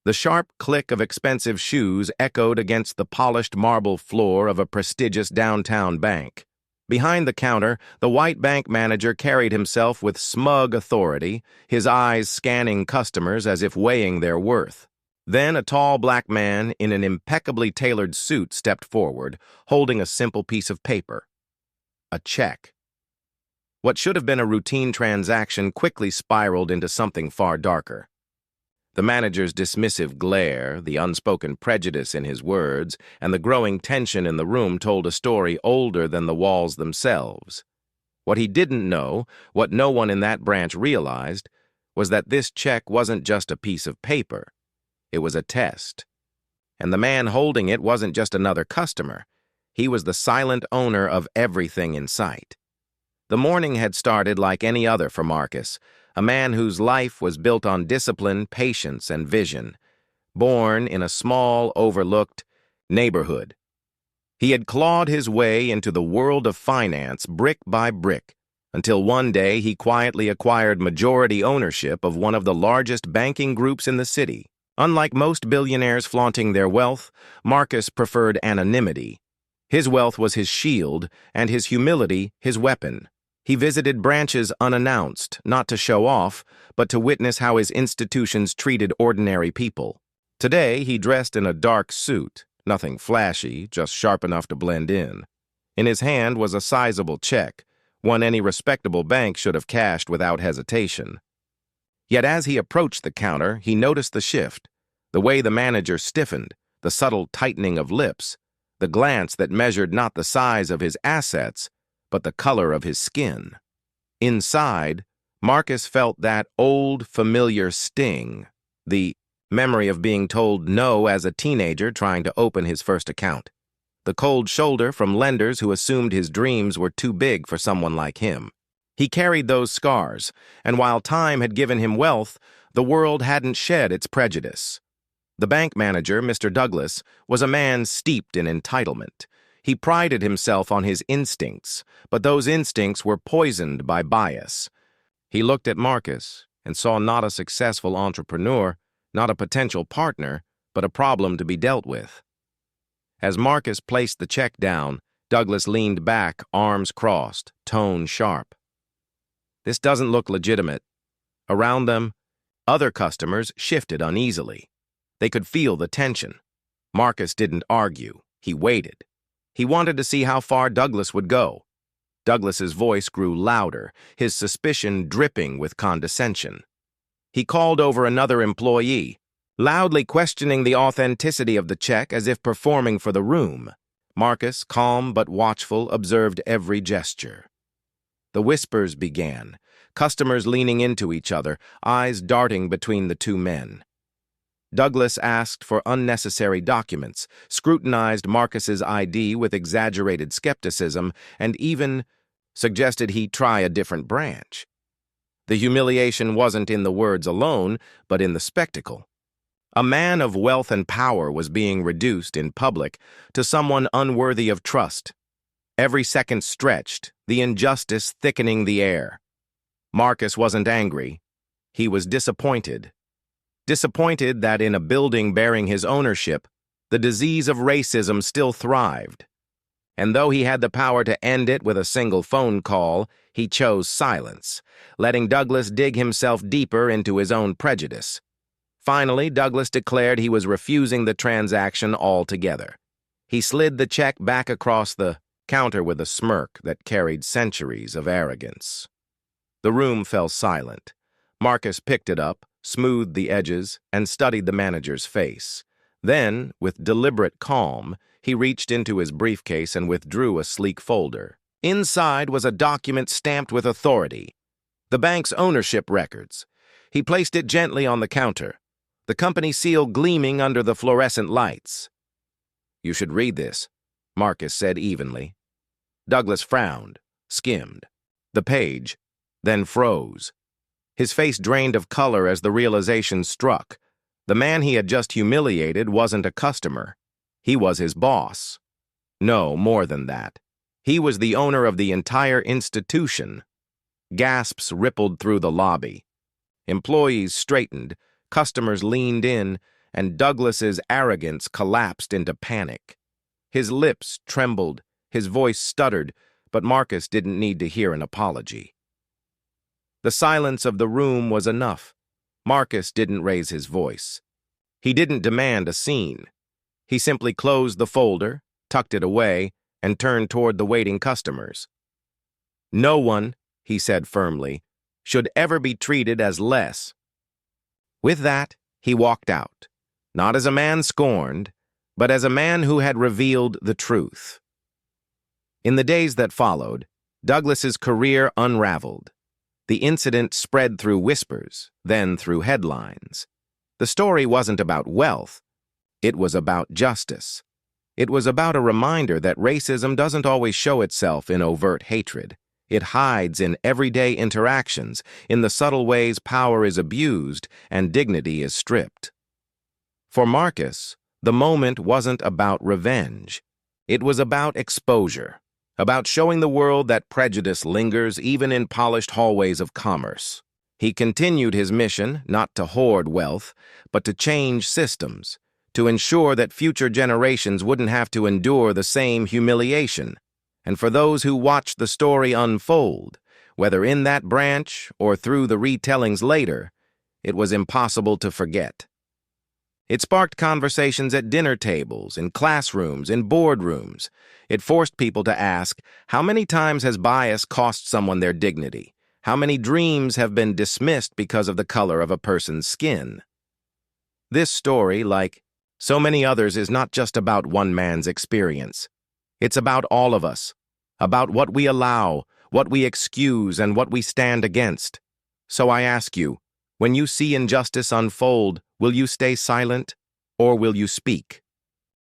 The sharp click of expensive shoes echoed against the polished marble floor of a prestigious downtown bank. Behind the counter, the white bank manager carried himself with smug authority, his eyes scanning customers as if weighing their worth. Then a tall black man in an impeccably tailored suit stepped forward, holding a simple piece of paper. A check. What should have been a routine transaction quickly spiraled into something far darker. The manager's dismissive glare, the unspoken prejudice in his words, and the growing tension in the room told a story older than the walls themselves. What he didn't know, what no one in that branch realized, was that this check wasn't just a piece of paper. It was a test. And the man holding it wasn't just another customer. He was the silent owner of everything in sight. The morning had started like any other for Marcus, a man whose life was built on discipline, patience, and vision, born in a small, overlooked neighborhood. He had clawed his way into the world of finance brick by brick, until one day he quietly acquired majority ownership of one of the largest banking groups in the city. Unlike most billionaires flaunting their wealth, Marcus preferred anonymity. His wealth was his shield, and his humility his weapon. He visited branches unannounced, not to show off, but to witness how his institutions treated ordinary people. Today, he dressed in a dark suit, nothing flashy, just sharp enough to blend in. In his hand was a sizable check, one any respectable bank should have cashed without hesitation. Yet as he approached the counter, he noticed the shift, the way the manager stiffened, the subtle tightening of lips, the glance that measured not the size of his assets, but the color of his skin. Inside, Marcus felt that old, familiar sting, the memory of being told no as a teenager trying to open his first account, the cold shoulder from lenders who assumed his dreams were too big for someone like him. He carried those scars, and while time had given him wealth, the world hadn't shed its prejudice. The bank manager, Mr. Douglas, was a man steeped in entitlement. He prided himself on his instincts, but those instincts were poisoned by bias. He looked at Marcus and saw not a successful entrepreneur, not a potential partner, but a problem to be dealt with. As Marcus placed the check down, Douglas leaned back, arms crossed, tone sharp. This doesn't look legitimate. Around them, other customers shifted uneasily. They could feel the tension. Marcus didn't argue. He waited. He wanted to see how far Douglas would go. Douglas's voice grew louder, his suspicion dripping with condescension. He called over another employee, loudly questioning the authenticity of the check as if performing for the room. Marcus, calm but watchful, observed every gesture. The whispers began, customers leaning into each other, eyes darting between the two men. Douglas asked for unnecessary documents, scrutinized Marcus's ID with exaggerated skepticism, and even suggested he try a different branch. The humiliation wasn't in the words alone, but in the spectacle. A man of wealth and power was being reduced in public to someone unworthy of trust. Every second stretched, the injustice thickening the air. Marcus wasn't angry. He was disappointed. Disappointed that in a building bearing his ownership, the disease of racism still thrived. And though he had the power to end it with a single phone call, he chose silence, letting Douglas dig himself deeper into his own prejudice. Finally, Douglas declared he was refusing the transaction altogether. He slid the check back across the counter with a smirk that carried centuries of arrogance. The room fell silent. Marcus picked it up, smoothed the edges, and studied the manager's face. Then, with deliberate calm, he reached into his briefcase and withdrew a sleek folder. Inside was a document stamped with authority, the bank's ownership records. He placed it gently on the counter, the company seal gleaming under the fluorescent lights. "You should read this," Marcus said evenly. Douglas frowned, skimmed the page, then froze. His face drained of color as the realization struck. The man he had just humiliated wasn't a customer. He was his boss. No, more than that. He was the owner of the entire institution. Gasps rippled through the lobby. Employees straightened, customers leaned in, and Douglas's arrogance collapsed into panic. His lips trembled, his voice stuttered, but Marcus didn't need to hear an apology. The silence of the room was enough. Marcus didn't raise his voice. He didn't demand a scene. He simply closed the folder, tucked it away, and turned toward the waiting customers. "No one," he said firmly, "should ever be treated as less." With that, he walked out, not as a man scorned, but as a man who had revealed the truth. In the days that followed, Douglas's career unraveled. The incident spread through whispers, then through headlines. The story wasn't about wealth. It was about justice. It was about a reminder that racism doesn't always show itself in overt hatred. It hides in everyday interactions, in the subtle ways power is abused and dignity is stripped. For Marcus, the moment wasn't about revenge. It was about exposure, about showing the world that prejudice lingers even in polished hallways of commerce. He continued his mission not to hoard wealth, but to change systems, to ensure that future generations wouldn't have to endure the same humiliation. And for those who watched the story unfold, whether in that branch or through the retellings later, it was impossible to forget. It sparked conversations at dinner tables, in classrooms, in boardrooms. It forced people to ask, how many times has bias cost someone their dignity? How many dreams have been dismissed because of the color of a person's skin? This story, like so many others, is not just about one man's experience. It's about all of us, about what we allow, what we excuse, and what we stand against. So I ask you, when you see injustice unfold, will you stay silent, or will you speak?